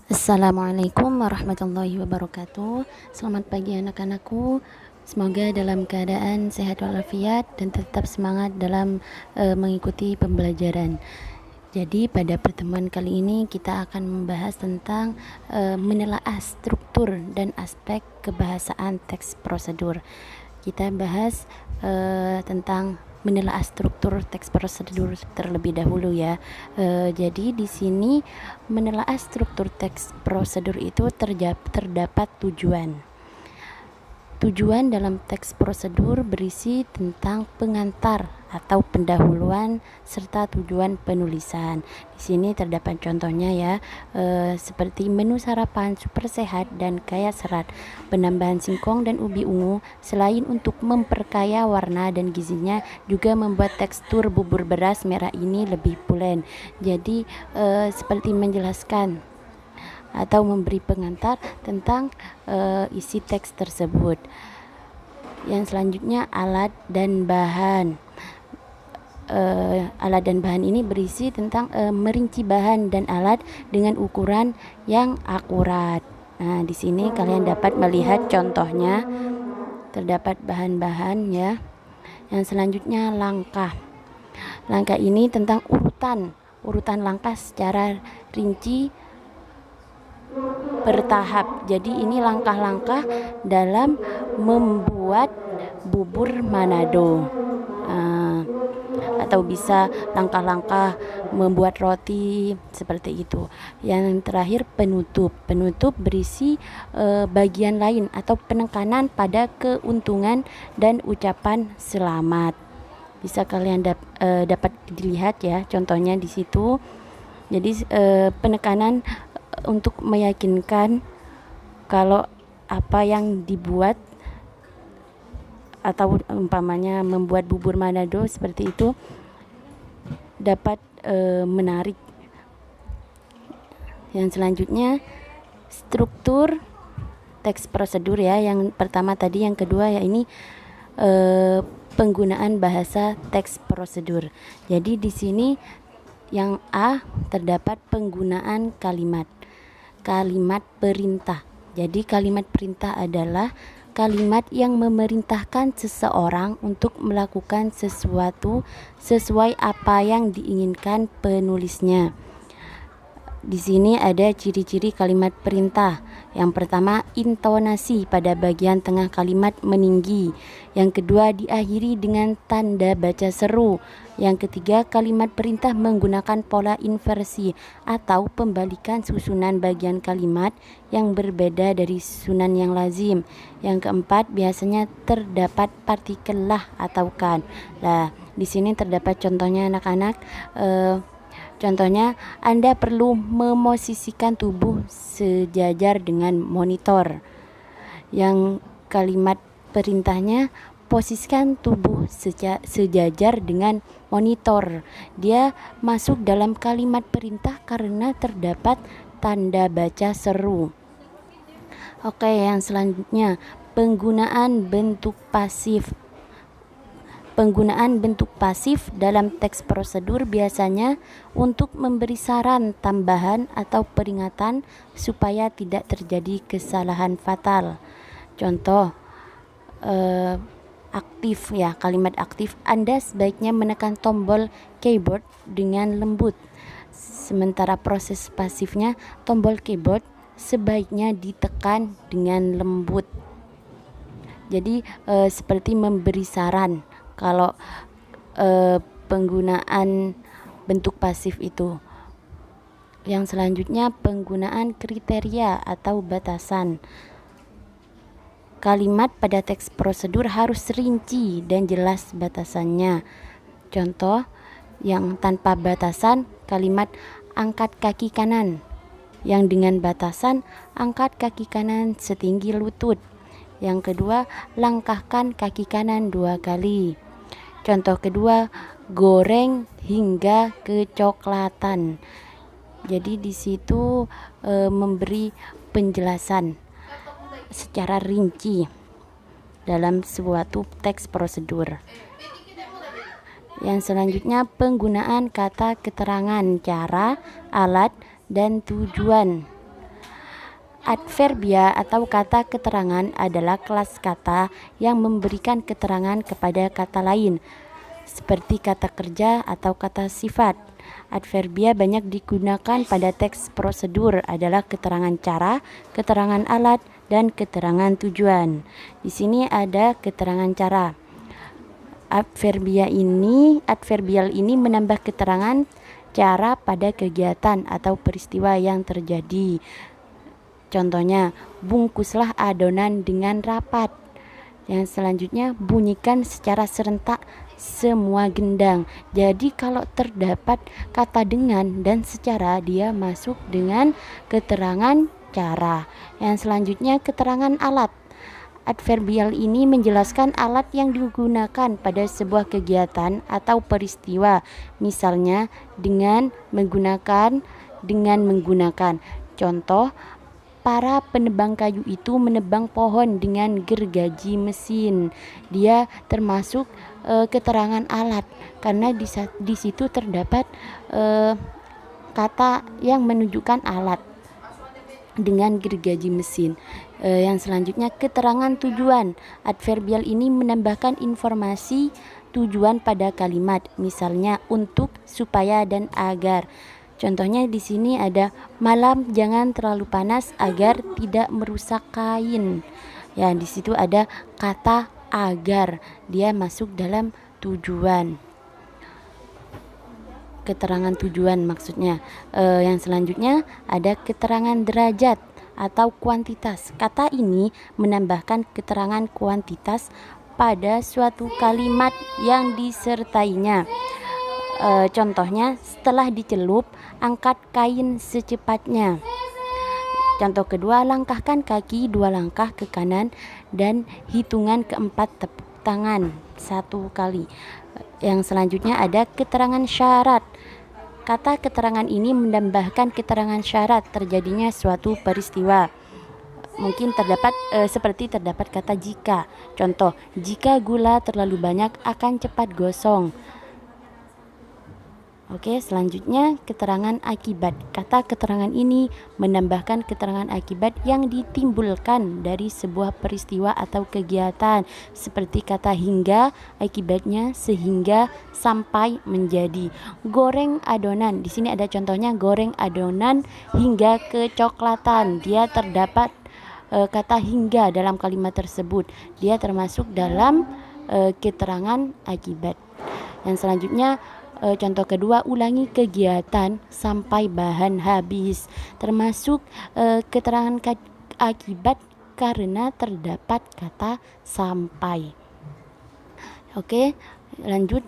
Assalamualaikum warahmatullahi wabarakatuh. Selamat pagi anak-anakku. Semoga dalam keadaan sehat walafiat dan tetap semangat dalam mengikuti pembelajaran. Jadi pada pertemuan kali ini kita akan membahas tentang menelaah struktur dan aspek kebahasaan teks prosedur. Kita bahas tentang menelaah struktur teks prosedur terlebih dahulu ya. Jadi di sini menelaah struktur teks prosedur itu terdapat tujuan. Tujuan dalam teks prosedur berisi tentang pengantar atau pendahuluan serta tujuan penulisan. Di sini terdapat contohnya ya, seperti menu sarapan super sehat dan kaya serat, penambahan singkong dan ubi ungu selain untuk memperkaya warna dan gizinya juga membuat tekstur bubur beras merah ini lebih pulen. Jadi seperti menjelaskan atau memberi pengantar tentang isi teks tersebut. Yang selanjutnya alat dan bahan. Alat dan bahan ini berisi tentang merinci bahan dan alat dengan ukuran yang akurat. Nah, di sini kalian dapat melihat contohnya, terdapat bahan-bahan ya. Yang selanjutnya langkah. Langkah ini tentang urutan langkah secara rinci bertahap. Jadi ini langkah-langkah dalam membuat bubur Manado, atau bisa langkah-langkah membuat roti seperti itu. Yang terakhir penutup berisi bagian lain atau penekanan pada keuntungan dan ucapan selamat. Bisa kalian dapat dilihat ya contohnya di situ. Jadi penekanan untuk meyakinkan kalau apa yang dibuat atau umpamanya membuat bubur Manado seperti itu dapat menarik. Yang selanjutnya struktur teks prosedur ya. Yang pertama tadi, yang kedua ya ini penggunaan bahasa teks prosedur. Jadi di sini yang A terdapat penggunaan kalimat perintah. Jadi kalimat perintah adalah kalimat yang memerintahkan seseorang untuk melakukan sesuatu sesuai apa yang diinginkan penulisnya. Di sini ada ciri-ciri kalimat perintah. Yang pertama, intonasi pada bagian tengah kalimat meninggi. Yang kedua, diakhiri dengan tanda baca seru. Yang ketiga, kalimat perintah menggunakan pola inversi atau pembalikan susunan bagian kalimat yang berbeda dari susunan yang lazim. Yang keempat, biasanya terdapat partikel lah atau kan. Nah, di sini terdapat contohnya anak-anak. Contohnya, Anda perlu memosisikan tubuh sejajar dengan monitor. Yang kalimat perintahnya, posisikan tubuh sejajar dengan monitor. Dia masuk dalam kalimat perintah karena terdapat tanda baca seru. Oke, yang selanjutnya penggunaan bentuk pasif. Penggunaan bentuk pasif dalam teks prosedur biasanya untuk memberi saran tambahan atau peringatan supaya tidak terjadi kesalahan fatal. Contoh aktif ya, kalimat aktif. Anda sebaiknya menekan tombol keyboard dengan lembut. Sementara proses pasifnya, tombol keyboard sebaiknya ditekan dengan lembut. Jadi seperti memberi saran kalau penggunaan bentuk pasif itu. Yang selanjutnya penggunaan kriteria atau batasan. Kalimat pada teks prosedur harus rinci dan jelas batasannya. Contoh yang tanpa batasan, kalimat angkat kaki kanan. Yang dengan batasan, angkat kaki kanan setinggi lutut. Yang kedua, langkahkan kaki kanan 2 kali. Contoh kedua, goreng hingga kecoklatan. Jadi di situ memberi penjelasan secara rinci dalam suatu teks prosedur. Yang selanjutnya penggunaan kata keterangan cara, alat, dan tujuan. Adverbia atau kata keterangan adalah kelas kata yang memberikan keterangan kepada kata lain, seperti kata kerja atau kata sifat. Adverbia banyak digunakan pada teks prosedur adalah keterangan cara, keterangan alat, dan keterangan tujuan. Di sini ada keterangan cara. Adverbial ini menambah keterangan cara pada kegiatan atau peristiwa yang terjadi. Contohnya, bungkuslah adonan dengan rapat. Yang selanjutnya, bunyikan secara serentak semua gendang. Jadi kalau terdapat kata dengan dan secara, dia masuk dengan keterangan cara. Yang selanjutnya, keterangan alat. Adverbial ini menjelaskan alat yang digunakan pada sebuah kegiatan atau peristiwa. Misalnya, dengan menggunakan. Contoh, para penebang kayu itu menebang pohon dengan gergaji mesin. Dia termasuk keterangan alat karena di situ terdapat kata yang menunjukkan alat dengan gergaji mesin. Yang selanjutnya, keterangan tujuan. Adverbial ini menambahkan informasi tujuan pada kalimat, misalnya untuk, supaya, dan agar. Contohnya di sini ada malam jangan terlalu panas agar tidak merusak kain. Ya, di situ ada kata agar, dia masuk dalam tujuan. Keterangan tujuan maksudnya. Yang selanjutnya ada keterangan derajat atau kuantitas. Kata ini menambahkan keterangan kuantitas pada suatu kalimat yang disertainya. Contohnya, setelah dicelup, angkat kain secepatnya. Contoh kedua, langkahkan kaki 2 langkah ke kanan dan hitungan keempat tepuk tangan 1 kali. Yang selanjutnya ada keterangan syarat. Kata keterangan ini menambahkan keterangan syarat terjadinya suatu peristiwa. Mungkin seperti terdapat kata jika. Contoh, jika gula terlalu banyak akan cepat gosong. Oke, selanjutnya keterangan akibat. Kata keterangan ini menambahkan keterangan akibat yang ditimbulkan dari sebuah peristiwa atau kegiatan, seperti kata hingga, akibatnya sehingga, sampai, menjadi. Goreng adonan. Di sini ada contohnya, goreng adonan hingga kecoklatan. Dia terdapat kata hingga dalam kalimat tersebut. Dia termasuk dalam keterangan akibat. Yang selanjutnya, contoh kedua, ulangi kegiatan sampai bahan habis, termasuk keterangan akibat karena terdapat kata sampai. Oke, lanjut.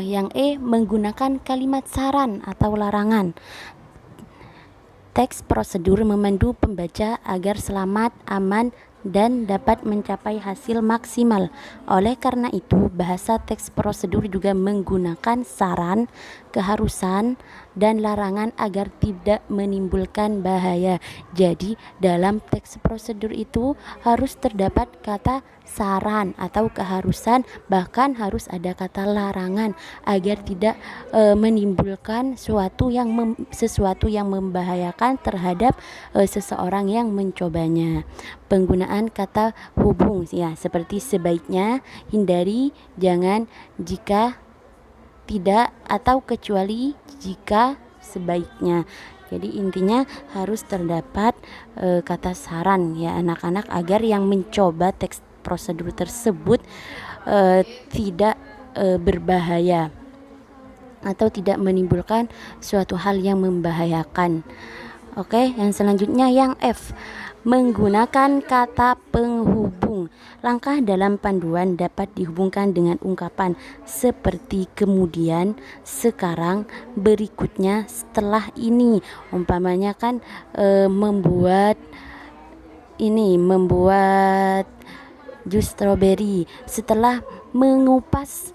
Yang menggunakan kalimat saran atau larangan. Teks prosedur memandu pembaca agar selamat, aman, dan dapat mencapai hasil maksimal. Oleh karena itu, bahasa teks prosedur juga menggunakan saran, keharusan, dan larangan agar tidak menimbulkan bahaya. Jadi, dalam teks prosedur itu harus terdapat kata saran atau keharusan, bahkan harus ada kata larangan agar tidak menimbulkan sesuatu yang membahayakan terhadap seseorang yang mencobanya. Penggunaan kata hubung, ya, seperti sebaiknya, hindari, jangan, jika, tidak, atau kecuali, jika, sebaiknya. Jadi intinya harus terdapat kata saran, ya anak-anak, agar yang mencoba teks prosedur tersebut tidak berbahaya atau tidak menimbulkan suatu hal yang membahayakan. Oke, yang selanjutnya yang F, menggunakan kata penghubung. Langkah dalam panduan dapat dihubungkan dengan ungkapan seperti kemudian, sekarang, berikutnya, setelah ini. Umpamanya kan membuat jus stroberi. Setelah mengupas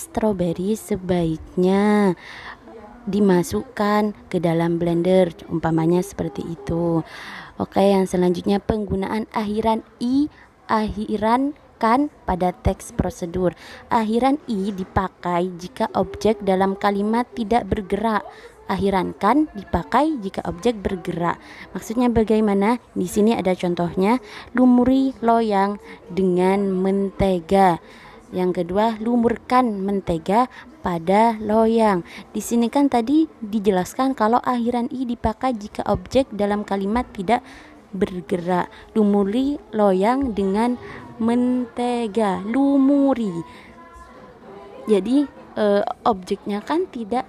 stroberi sebaiknya dimasukkan ke dalam blender, umpamanya seperti itu. Oke, yang selanjutnya penggunaan akhiran kan pada teks prosedur. Akhiran i dipakai jika objek dalam kalimat tidak bergerak akhiran kan dipakai jika objek bergerak. Maksudnya bagaimana? Di sini ada contohnya, lumuri loyang dengan mentega. Yang kedua, lumurkan mentega pada loyang. Di sini kan tadi dijelaskan kalau akhiran i dipakai jika objek dalam kalimat tidak bergerak. Lumuri loyang dengan mentega, lumuri. Jadi objeknya kan tidak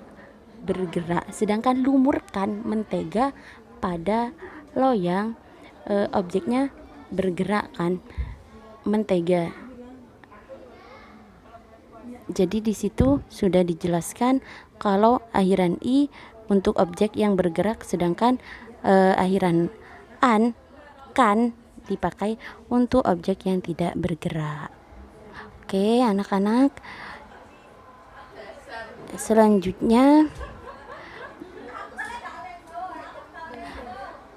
bergerak, sedangkan lumurkan mentega pada loyang objeknya bergerak kan, mentega. Jadi di situ sudah dijelaskan kalau akhiran i untuk objek yang bergerak, sedangkan akhiran an kan dipakai untuk objek yang tidak bergerak. Oke, anak-anak. Selanjutnya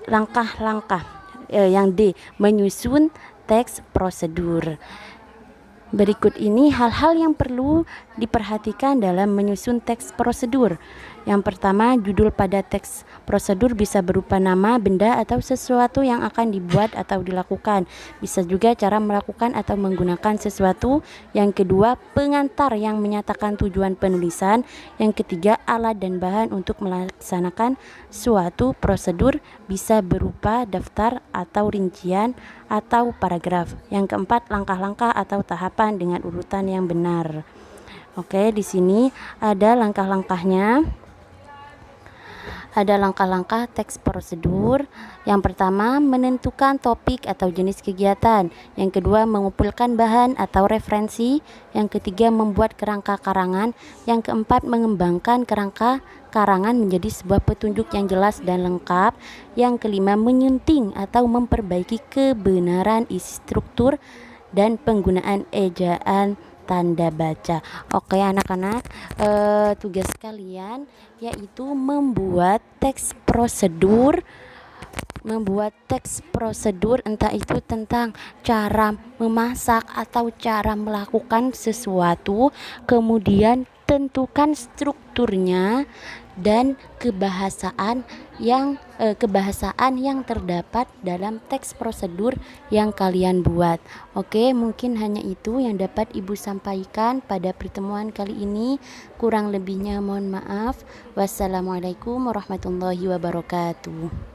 langkah-langkah yang D, menyusun teks prosedur. Berikut ini hal-hal yang perlu diperhatikan dalam menyusun teks prosedur. Yang pertama, judul pada teks prosedur bisa berupa nama, benda, atau sesuatu yang akan dibuat atau dilakukan. Bisa juga cara melakukan atau menggunakan sesuatu. Yang kedua, pengantar yang menyatakan tujuan penulisan. Yang ketiga, alat dan bahan untuk melaksanakan suatu prosedur, bisa berupa daftar atau rincian atau paragraf. Yang keempat, langkah-langkah atau tahapan dengan urutan yang benar. Oke, di sini ada langkah-langkahnya. Ada langkah-langkah teks prosedur. Yang pertama, menentukan topik atau jenis kegiatan. Yang kedua, mengumpulkan bahan atau referensi. Yang ketiga, membuat kerangka karangan. Yang keempat, mengembangkan kerangka karangan menjadi sebuah petunjuk yang jelas dan lengkap. Yang kelima, menyunting atau memperbaiki kebenaran isi struktur dan penggunaan ejaan tanda baca. Oke anak-anak, tugas kalian yaitu membuat teks prosedur. Entah itu tentang cara memasak atau cara melakukan sesuatu, kemudian tentukan strukturnya dan kebahasaan yang terdapat dalam teks prosedur yang kalian buat. Oke, mungkin hanya itu yang dapat Ibu sampaikan pada pertemuan kali ini. Kurang lebihnya mohon maaf. Wassalamualaikum warahmatullahi wabarakatuh.